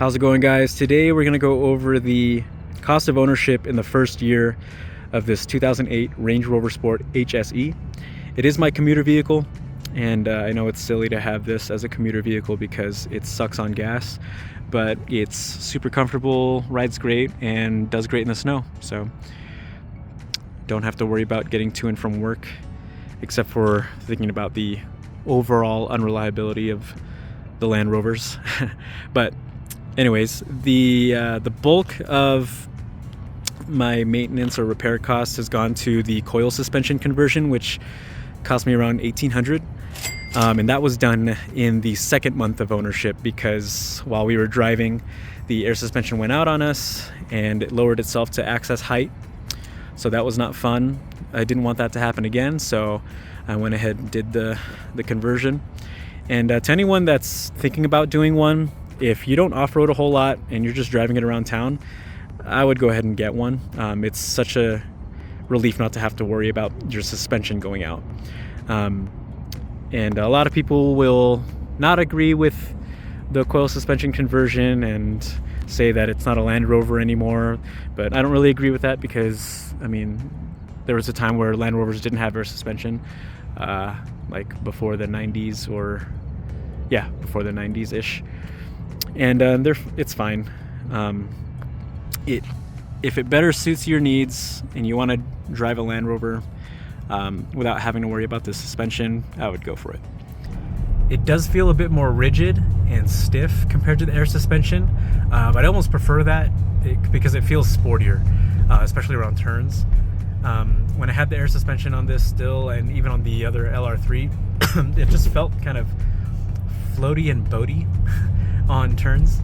How's it going, guys? Today we're going to go over the cost of ownership in the first year of this 2008 Range Rover Sport HSE. It is my commuter vehicle, and I know it's silly to have this as a commuter vehicle because it sucks on gas, but it's super comfortable, rides great, and does great in the snow. So don't have to worry about getting to and from work, except for thinking about the overall unreliability of the Land Rovers. But anyways, the bulk of my maintenance or repair costs has gone to the coil suspension conversion, which cost me around $1,800. And that was done in the second month of ownership because while we were driving, the air suspension went out on us and it lowered itself to access height. So that was not fun. I didn't want that to happen again, so I went ahead and did the conversion. And to anyone that's thinking about doing one, if you don't off-road a whole lot and you're just driving it around town, I would go ahead and get one. It's such a relief not to have to worry about your suspension going out. And a lot of people will not agree with the coil suspension conversion and say that it's not a Land Rover anymore, but I don't really agree with that because, I mean, there was a time where Land Rovers didn't have air suspension, like before the 90s before the 90s-ish. And it's fine. If it better suits your needs and you want to drive a Land Rover without having to worry about the suspension, I would go for it. It does feel a bit more rigid and stiff compared to the air suspension, but I almost prefer that because it feels sportier, especially around turns. When I had the air suspension on this still, and even on the other LR3, it just felt kind of floaty and boaty on turns,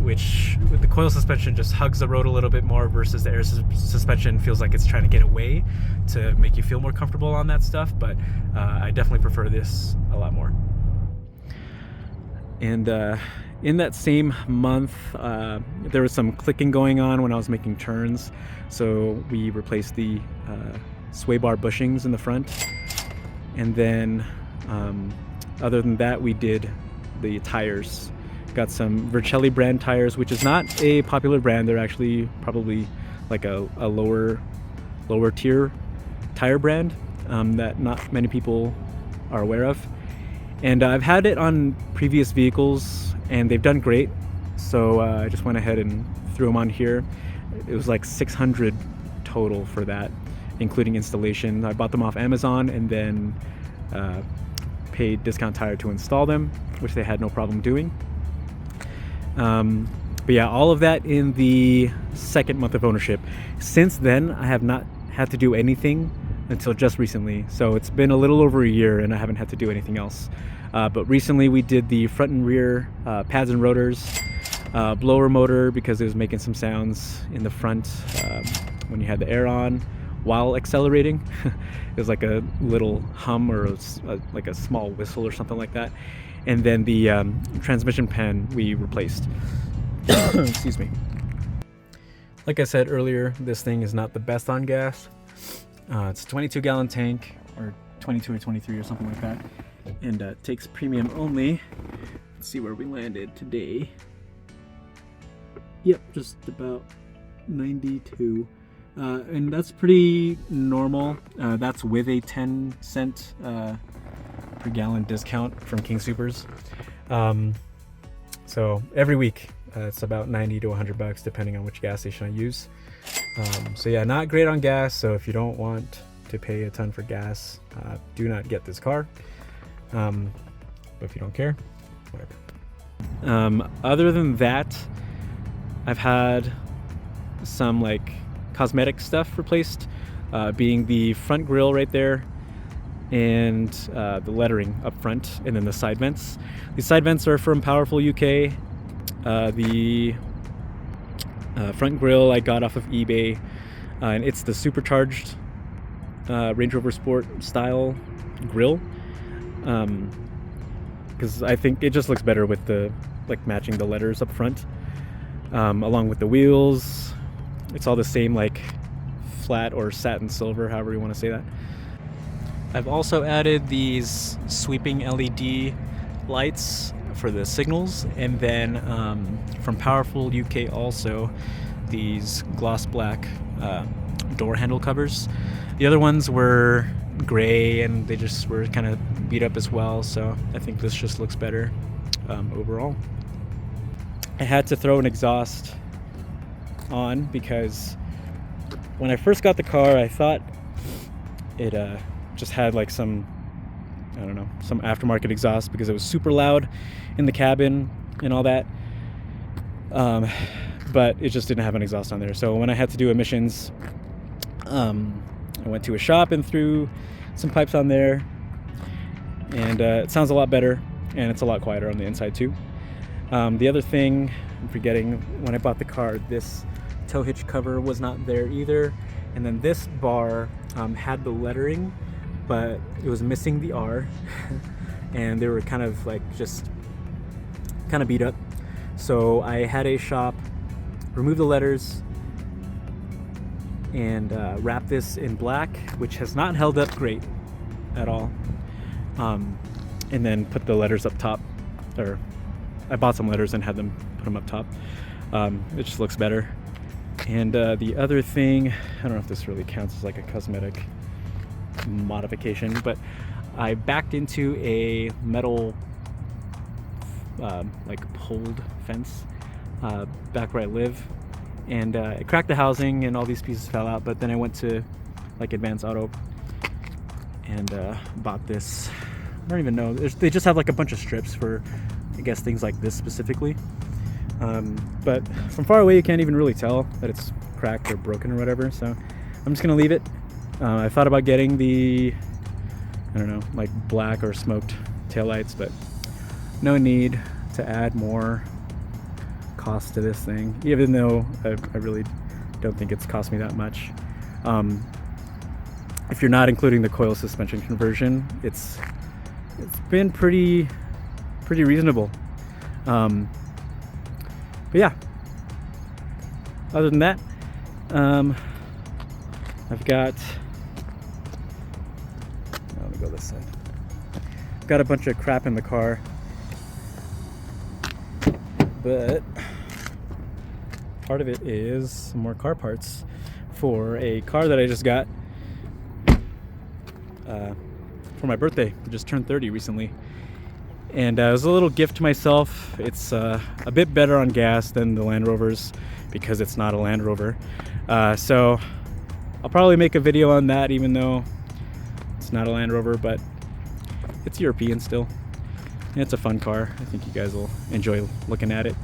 which with the coil suspension just hugs the road a little bit more versus the air suspension feels like it's trying to get away to make you feel more comfortable on that stuff. But I definitely prefer this a lot more. And in that same month, there was some clicking going on when I was making turns, so we replaced the sway bar bushings in the front, and then other than that, we did the tires. Got some Vercelli brand tires, which is not a popular brand. They're actually probably like a lower tier tire brand that not many people are aware of. And I've had it on previous vehicles and they've done great. So I just went ahead and threw them on here. It was like $600 total for that, including installation. I bought them off Amazon and then paid Discount Tire to install them, which they had no problem doing. But yeah, all of that in the second month of ownership. Since then, I have not had to do anything until just recently. So it's been a little over a year and I haven't had to do anything else. But recently we did the front and rear pads and rotors, blower motor because it was making some sounds in the front when you had the air on while accelerating. It was like a little hum or like a small whistle or something like that. And then the transmission pan we replaced. Excuse me. Like I said earlier, this thing is not the best on gas. It's a 22-gallon tank, or 22 or 23 or something like that. And takes premium only. Let's see where we landed today. Yep, just about 92. And that's pretty normal. That's with a 10-cent per gallon discount from King Soopers. So every week it's about 90 to 100 bucks depending on which gas station I use. So yeah, not great on gas. So if you don't want to pay a ton for gas, do not get this car. But if you don't care, whatever. Other than that, I've had some like cosmetic stuff replaced, being the front grille right there and the lettering up front, and then the side vents. These side vents are from Powerfuluk. The front grille I got off of eBay, and it's the supercharged Range Rover Sport style grille, because I think it just looks better with the matching the letters up front, along with the wheels. It's all the same, like flat or satin silver, however you want to say that. I've also added these sweeping LED lights for the signals, and then from Powerfuluk also these gloss black door handle covers. The other ones were gray and they just were kind of beat up as well, so I think this just looks better overall. I had to throw an exhaust on because when I first got the car, I thought it just had like some, I don't know, some aftermarket exhaust because it was super loud in the cabin and all that. But it just didn't have an exhaust on there. So when I had to do emissions, I went to a shop and threw some pipes on there, and it sounds a lot better, and it's a lot quieter on the inside too. The other thing I'm forgetting, when I bought the car, this tow hitch cover was not there either, and then this bar had the lettering, but it was missing the R, and they were kind of like just kind of beat up. So I had a shop remove the letters and wrap this in black, which has not held up great at all, and then put the letters up top, or I bought some letters and had them put them up top. It just looks better. And the other thing, I don't know if this really counts as like a cosmetic modification, but I backed into a metal like pulled fence back where I live, and it cracked the housing and all these pieces fell out. But then I went to like Advanced Auto and bought this. I don't even know, they just have like a bunch of strips for, I guess, things like this specifically, but from far away you can't even really tell that it's cracked or broken or whatever, so I'm just gonna leave it. I thought about getting the, I don't know, like black or smoked taillights, but no need to add more cost to this thing, even though I really don't think it's cost me that much. If you're not including the coil suspension conversion, it's been pretty reasonable. But yeah, other than that, I've got, let me go this side. I've got a bunch of crap in the car, but part of it is some more car parts for a car that I just got for my birthday. I just turned 30 recently, and it was a little gift to myself. It's a bit better on gas than the Land Rovers because it's not a Land Rover, so I'll probably make a video on that, even though it's not a Land Rover, but it's European still, and it's a fun car. I think you guys will enjoy looking at it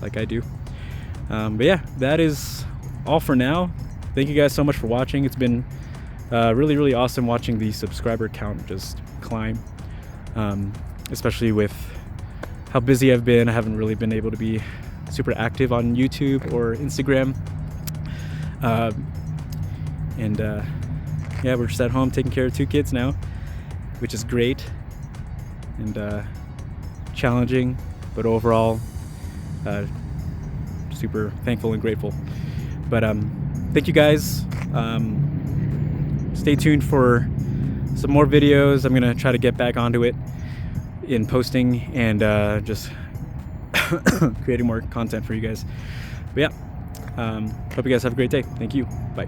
like I do. But yeah, that is all for now. Thank you guys so much for watching. It's been really awesome watching the subscriber count just climb, especially with how busy I've been. I haven't really been able to be super active on YouTube or Instagram, and yeah, we're just at home taking care of 2 kids now, which is great and challenging, but overall super thankful and grateful. But thank you guys. Stay tuned for some more videos. I'm gonna try to get back onto it in posting and just creating more content for you guys. But yeah, hope you guys have a great day. Thank you. Bye.